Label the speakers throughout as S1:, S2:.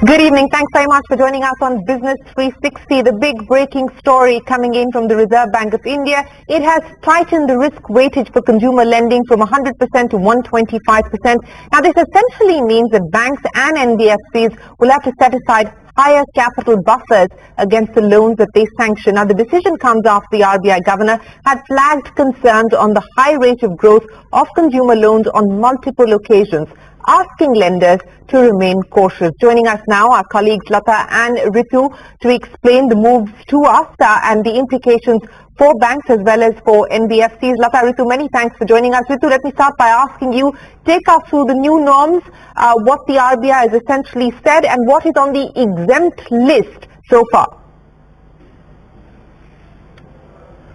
S1: Good evening. Thanks very much for joining us on Business 360. The big breaking story coming in from the Reserve Bank of India. It has tightened the risk weightage for consumer lending from 100% to 125%. Now, this essentially means that banks and NBFCs will have to set aside higher capital buffers against the loans that they sanction. Now, the decision comes after the RBI governor had flagged concerns on the high rate of growth of consumer loans on multiple occasions, asking lenders to remain cautious. Joining us now are colleagues Lata and Ritu to explain the moves to us and the implications for banks as well as for NBFCs. Lata, Ritu, many thanks for joining us. Ritu, let me start by asking you, take us through the new norms, what the RBI has essentially said and what is on the exempt list so far.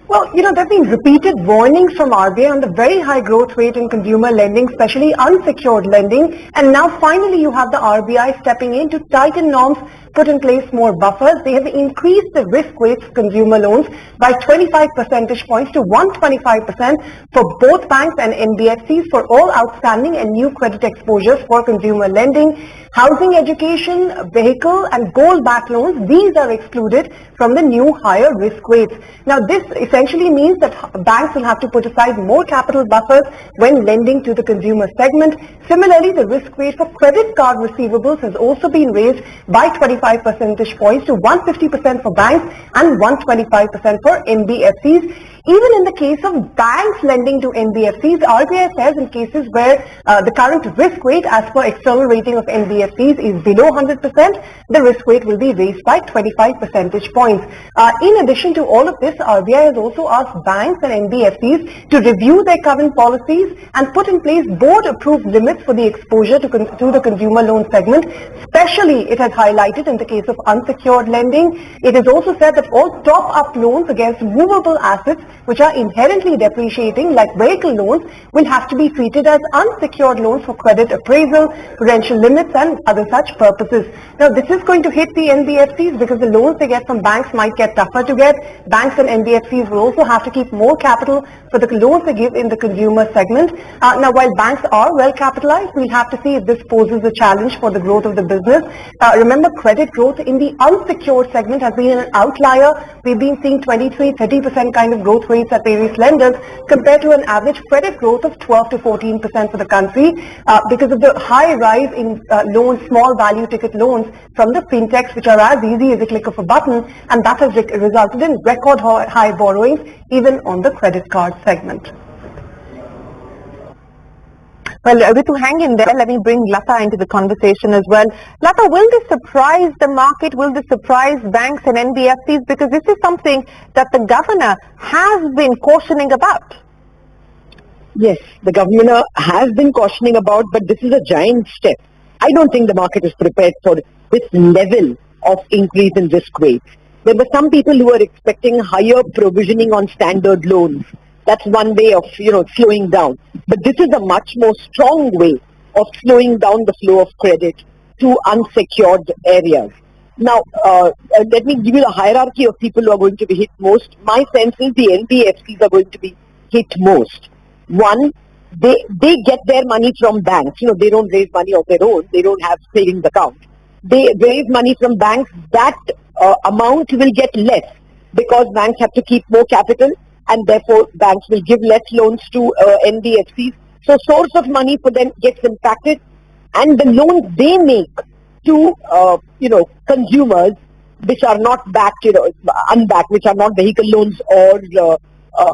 S2: Well, there have been repeated warnings from RBI on the very high growth rate in consumer lending, especially unsecured lending. And now finally you have the RBI stepping in to tighten norms, put in place more buffers. They have increased the risk weights of consumer loans by 25 percentage points to 125% for both banks and NBFCs for all outstanding and new credit exposures for consumer lending. Housing, education, vehicle and gold-backed loans, these are excluded from the new higher risk weights. Now this essentially means that banks will have to put aside more capital buffers when lending to the consumer segment. Similarly, the risk weight for credit card receivables has also been raised by 25 percentage points to 150% for banks and 125% for NBFCs. Even in the case of banks lending to NBFCs, RBI says in cases where the current risk weight as per external rating of NBFCs is below 100%, the risk weight will be raised by 25 percentage points. In addition to all of this, RBI has also asked banks and NBFCs to review their current policies and put in place board-approved limits for the exposure to the consumer loan segment. Especially, it has highlighted in the case of unsecured lending. It has also said that all top-up loans against movable assets which are inherently depreciating, like vehicle loans, will have to be treated as unsecured loans for credit appraisal, prudential limits and other such purposes. Now, this is going to hit the NBFCs because the loans they get from banks might get tougher to get. Banks and NBFCs will also have to keep more capital for the loans they give in the consumer segment. Now, while banks are well capitalized, we'll have to see if this poses a challenge for the growth of the business. Remember, credit growth in the unsecured segment has been an outlier. We've been seeing 23-30% kind of growth rates at various lenders compared to an average credit growth of 12 to 14% for the country because of the high rise in loans, small value ticket loans from the fintechs, which are as easy as a click of a button, and that has resulted in record high borrowings even on the credit card segment.
S1: Well, Ritu, hang in there. Let me bring Lata into the conversation as well. Lata, will this surprise the market? Will this surprise banks and NBFCs? Because this is something that the governor has been cautioning about.
S3: Yes, the governor has been cautioning about, but this is a giant step. I don't think the market is prepared for this level of increase in risk weights. There were some people who were expecting higher provisioning on standard loans. That's one way of, slowing down. But this is a much more strong way of slowing down the flow of credit to unsecured areas. Now, let me give you the hierarchy of people who are going to be hit most. My sense is the NBFCs are going to be hit most. One, they get their money from banks. They don't raise money of their own. They don't have savings account. They raise money from banks. That amount will get less because banks have to keep more capital, and therefore banks will give less loans to NBFCs. So source of money for them gets impacted, and the loans they make to consumers which are not backed, unbacked, which are not vehicle loans or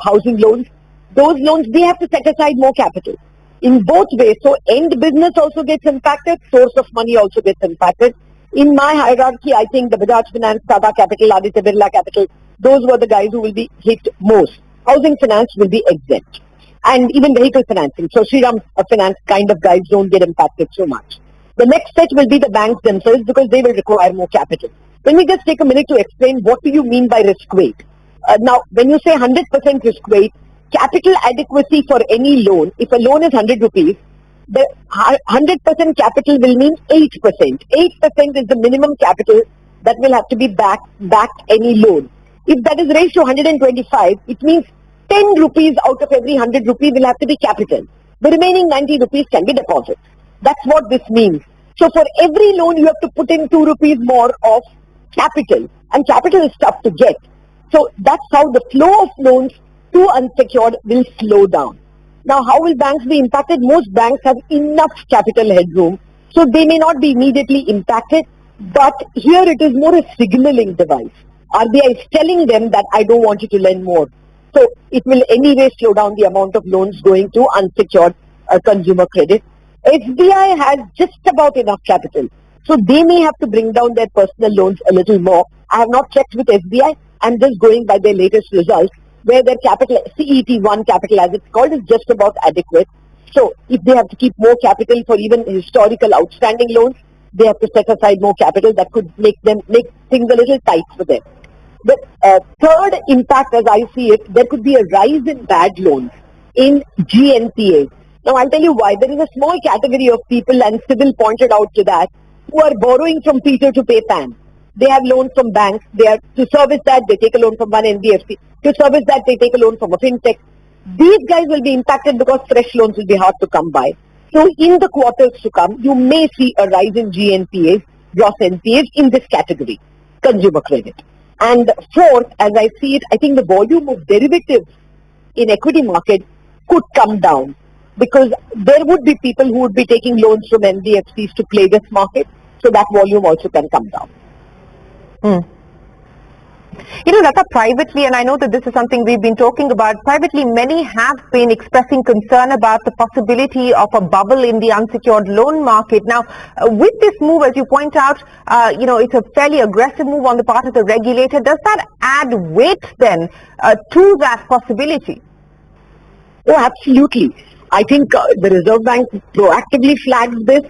S3: housing loans, those loans they have to set aside more capital in both ways. So end business also gets impacted, source of money also gets impacted. In my hierarchy, I think the Bajaj Finance, Tata Capital, Aditya Birla Capital, those were the guys who will be hit most. Housing finance will be exempt, and even vehicle financing. So Shriram Finance kind of guys don't get impacted so much. The next set will be the banks themselves because they will require more capital. Let me just take a minute to explain what do you mean by risk weight. Now, when you say 100% risk weight, capital adequacy for any loan, if a loan is 100 rupees, the 100% capital will mean 8%. 8% is the minimum capital that will have to be back any loan. If that is raised to 125, it means 10 rupees out of every 100 rupees will have to be capital. The remaining 90 rupees can be deposits. That's what this means. So for every loan, you have to put in 2 rupees more of capital. And capital is tough to get. So that's how the flow of loans to unsecured will slow down. Now, how will banks be impacted? Most banks have enough capital headroom, so they may not be immediately impacted. But here it is more a signaling device. RBI is telling them that I don't want you to lend more. So it will anyway slow down the amount of loans going to unsecured consumer credit. SBI has just about enough capital. So they may have to bring down their personal loans a little more. I have not checked with SBI. I'm just going by their latest results, where their capital, CET1 capital as it's called, is just about adequate. So if they have to keep more capital for even historical outstanding loans, they have to set aside more capital. That could make things a little tight for them. The third impact, as I see it, there could be a rise in bad loans in GNPA. Now I'll tell you why. There is a small category of people, and Sybil pointed out to that, who are borrowing from Peter to pay Pan. They have loans from banks. They are to service that, they take a loan from one NBFC. To service that, they take a loan from a fintech. These guys will be impacted because fresh loans will be hard to come by. So in the quarters to come, you may see a rise in GNPAs, gross NPAs in this category, consumer credit. And fourth, as I see it, I think the volume of derivatives in equity market could come down, because there would be people who would be taking loans from NBFCs to play this market. So that volume also can come down.
S1: You know, Lata, privately, and I know that this is something we've been talking about, privately many have been expressing concern about the possibility of a bubble in the unsecured loan market. Now, with this move, as you point out, it's a fairly aggressive move on the part of the regulator. Does that add weight then to that possibility?
S3: Oh, absolutely. I think the Reserve Bank proactively flagged this.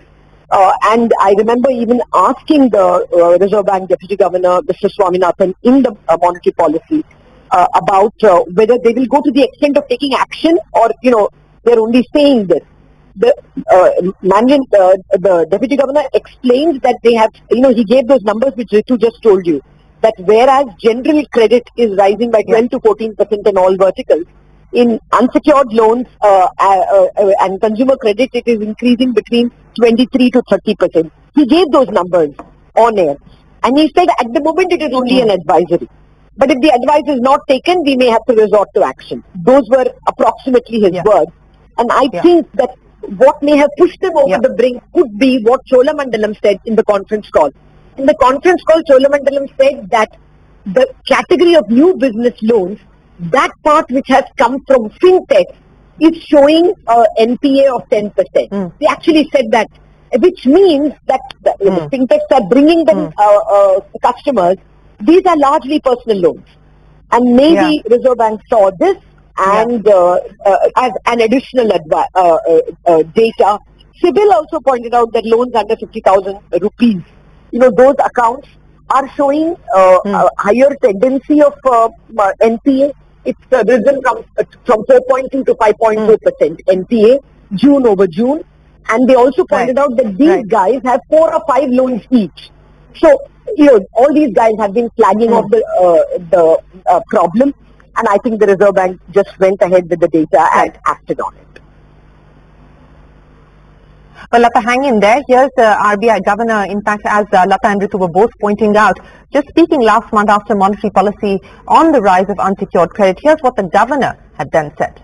S3: And I remember even asking the Reserve Bank Deputy Governor, Mr. Swaminathan, in the monetary policy about whether they will go to the extent of taking action, or, they're only saying this. The Deputy Governor explained that they have, he gave those numbers which Ritu just told you, that whereas general credit is rising by 12 to 14% in all verticals, in unsecured loans and consumer credit, it is increasing between 23 to 30%. He gave those numbers on air. And he said at the moment it is only an advisory. But if the advice is not taken, we may have to resort to action. Those were approximately his words. And I think that what may have pushed them over the brink could be what Cholamandalam said in the conference call. In the conference call, Cholamandalam said that the category of new business loans, that part which has come from fintech, is showing NPA of 10%. They actually said that, which means that the fintechs are bringing them customers. These are largely personal loans. And maybe Reserve Bank saw this and as an additional data. Sybil also pointed out that loans under 50,000 rupees, those accounts are showing a higher tendency of NPA. It's risen from 4.2 to 5.4% NPA, June over June. And they also pointed out that these guys have 4 or 5 loans each. So, all these guys have been flagging off the problem. And I think the Reserve Bank just went ahead with the data and acted on it.
S1: Well, Lata, hang in there. Here's the RBI governor, in fact, as Lata and Ritu were both pointing out, just speaking last month after monetary policy on the rise of unsecured credit. Here's what the governor had then said.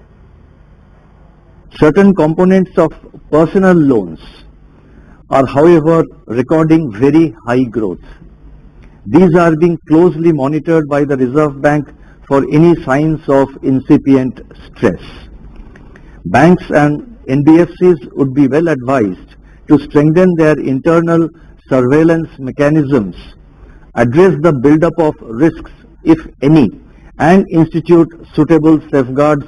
S4: Certain components of personal loans are, however, recording very high growth. These are being closely monitored by the Reserve Bank for any signs of incipient stress. Banks and NBFCs would be well advised to strengthen their internal surveillance mechanisms, address the buildup of risks, if any, and institute suitable safeguards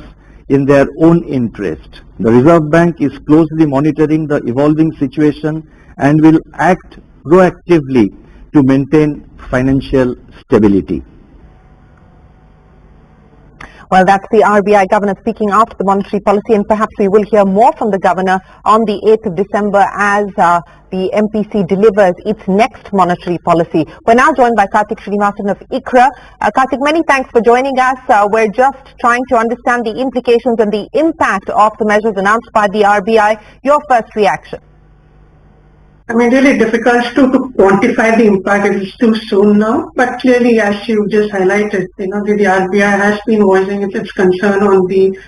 S4: in their own interest. The Reserve Bank is closely monitoring the evolving situation and will act proactively to maintain financial stability.
S1: Well, that's the RBI governor speaking after the monetary policy, and perhaps we will hear more from the governor on the 8th of December as the MPC delivers its next monetary policy. We're now joined by Kartik Srinivasan of ICRA. Kartik, many thanks for joining us. We're just trying to understand the implications and the impact of the measures announced by the RBI. Your first reaction?
S5: I mean, really difficult to quantify the impact. It is too soon now. But clearly, as you just highlighted, the RBI has been voicing its concern on the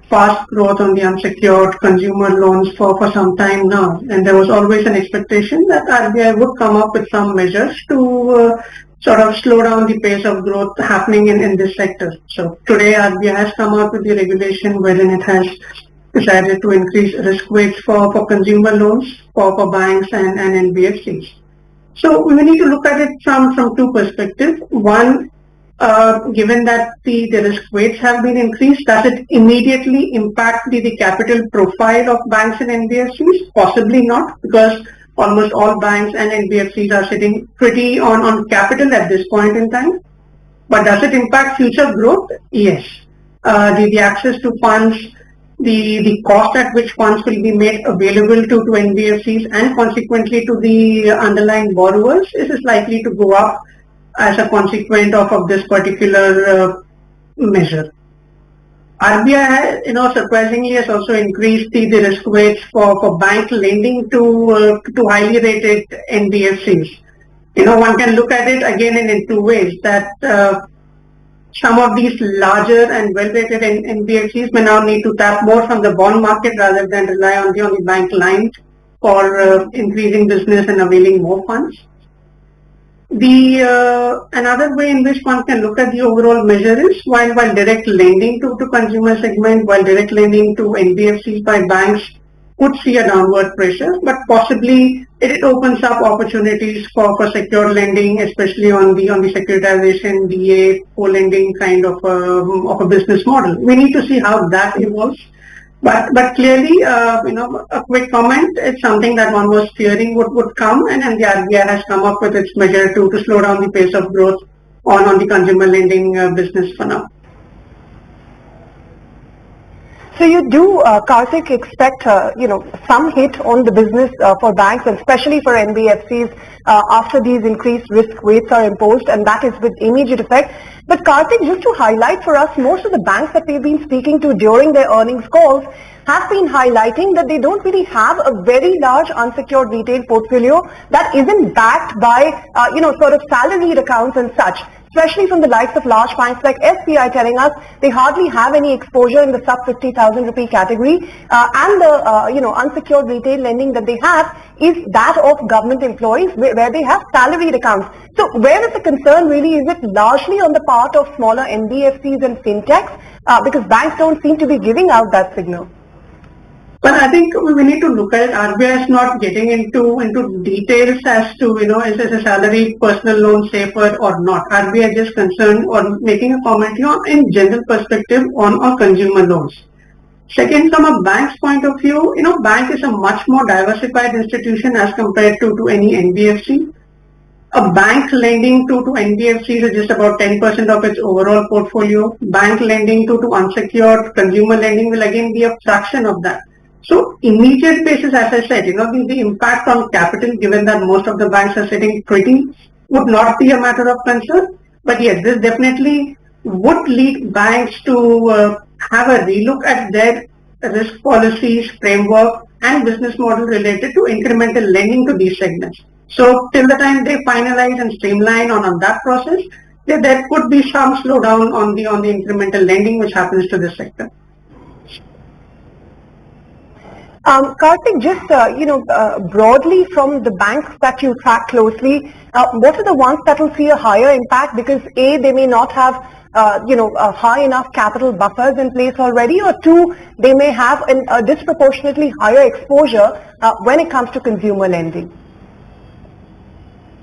S5: fast growth on the unsecured consumer loans for some time now. And there was always an expectation that RBI would come up with some measures to sort of slow down the pace of growth happening in this sector. So today RBI has come out with the regulation wherein it has decided to increase risk weights for consumer loans for banks and NBFCs. So we need to look at it from two perspectives. One, given that the risk weights have been increased, does it immediately impact the capital profile of banks and NBFCs? Possibly not, because almost all banks and NBFCs are sitting pretty on capital at this point in time. But does it impact future growth? Yes. The access to funds, the cost at which funds will be made available to NBFCs and consequently to the underlying borrowers is likely to go up as a consequence of this particular measure. RBI, surprisingly has also increased the risk weights for bank lending to highly rated NBFCs. One can look at it again in two ways, that some of these larger and well-rated NBFCs may now need to tap more from the bond market rather than rely on the bank lines for increasing business and availing more funds. Another way in which one can look at the overall measure is while direct lending to consumer segment, while direct lending to NBFCs by banks could see a downward pressure, but possibly it opens up opportunities for secure lending, especially on the securitization, DA, co-lending kind of a business model. We need to see how that evolves. But clearly, a quick comment, it's something that one was fearing would come, and the RBI has come up with its measure to slow down the pace of growth on the consumer lending business for now.
S2: So you do, Kartik, expect, some hit on the business for banks and especially for NBFCs after these increased risk weights are imposed, and that is with immediate effect. But Kartik, just to highlight for us, most of the banks that we've been speaking to during their earnings calls have been highlighting that they don't really have a very large unsecured retail portfolio that isn't backed by, sort of salaried accounts and such. Especially from the likes of large banks like SBI telling us they hardly have any exposure in the sub 50,000 rupee category, and the unsecured retail lending that they have is that of government employees where they have salaried accounts. So where is the concern really? Is it largely on the part of smaller NBFCs and fintechs, because banks don't seem to be giving out that signal?
S5: But I think we need to look at it. RBI is not getting into details as to, is a salary personal loan safer or not. RBI is just concerned or making a comment in general perspective on consumer loans. Second, from a bank's point of view, bank is a much more diversified institution as compared to any NBFC. A bank lending to NBFCs is just about 10% of its overall portfolio. Bank lending to unsecured consumer lending will again be a fraction of that. So immediate basis, as I said, the impact on capital, given that most of the banks are sitting pretty, would not be a matter of concern. But yes, this definitely would lead banks to have a relook at their risk policies, framework, and business model related to incremental lending to these segments. So till the time they finalize and streamline on that process, there could be some slowdown on the incremental lending which happens to this sector.
S2: Kartik, just broadly from the banks that you track closely, what are the ones that will see a higher impact? Because A, they may not have high enough capital buffers in place already, or two, they may have a disproportionately higher exposure when it comes to consumer lending.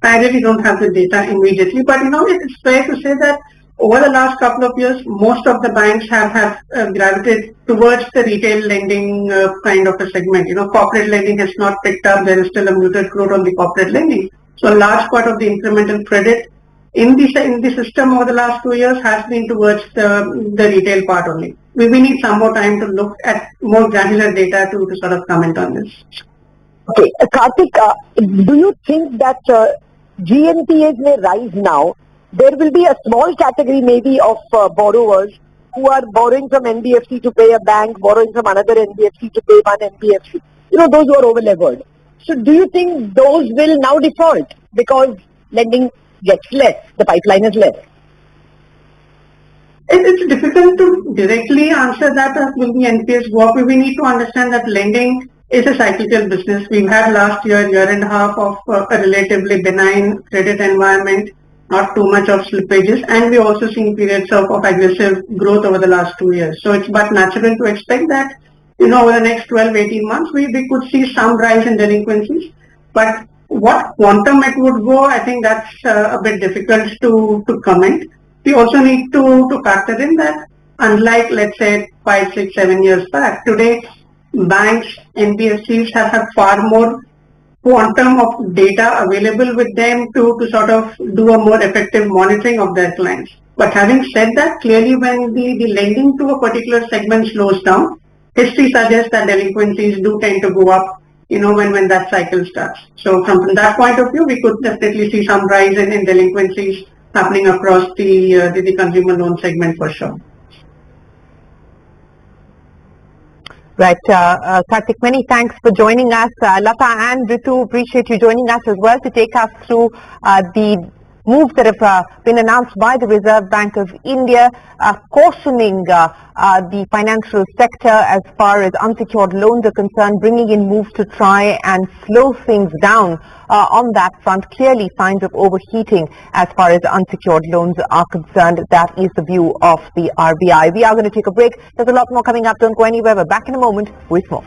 S5: I really don't have the data immediately, but it's fair to say that over the last couple of years, most of the banks have gravitated towards the retail lending kind of a segment. Corporate lending has not picked up. There is still a muted growth on the corporate lending. So a large part of the incremental credit in the system over the last 2 years has been towards the retail part only. We need some more time to look at more granular data to sort of comment on this.
S3: Okay, Kartik, do you think that GNPAs may rise now? There will be a small category maybe of borrowers who are borrowing from NBFC to pay a bank, borrowing from another NBFC to pay one NBFC. Those who are over-levered. So do you think those will now default because lending gets less, the pipeline is less?
S5: It's difficult to directly answer that as will the NPS work. We need to understand that lending is a cyclical business. We've had last year and a half of a relatively benign credit environment, not too much of slippages, and we also seen periods of aggressive growth over the last 2 years. So it's but natural to expect that, over the next 12-18 months, we could see some rise in delinquencies. But what quantum it would go, I think that's a bit difficult to comment. We also need to factor in that unlike, let's say, 5, 6, 7 years back, today banks, NBFCs have far more quantum of data available with them to sort of do a more effective monitoring of their clients. But having said that, clearly when the lending to a particular segment slows down, history suggests that delinquencies do tend to go up, when that cycle starts. So from that point of view, we could definitely see some rise in delinquencies happening across the consumer loan segment for sure.
S1: Right, Kartik, many thanks for joining us. Lata and Ritu, appreciate you joining us as well to take us through the moves that have been announced by the Reserve Bank of India, cautioning the financial sector as far as unsecured loans are concerned, bringing in moves to try and slow things down on that front. Clearly signs of overheating as far as unsecured loans are concerned. That is the view of the RBI. We are going to take a break. There's a lot more coming up. Don't go anywhere. We're back in a moment with more.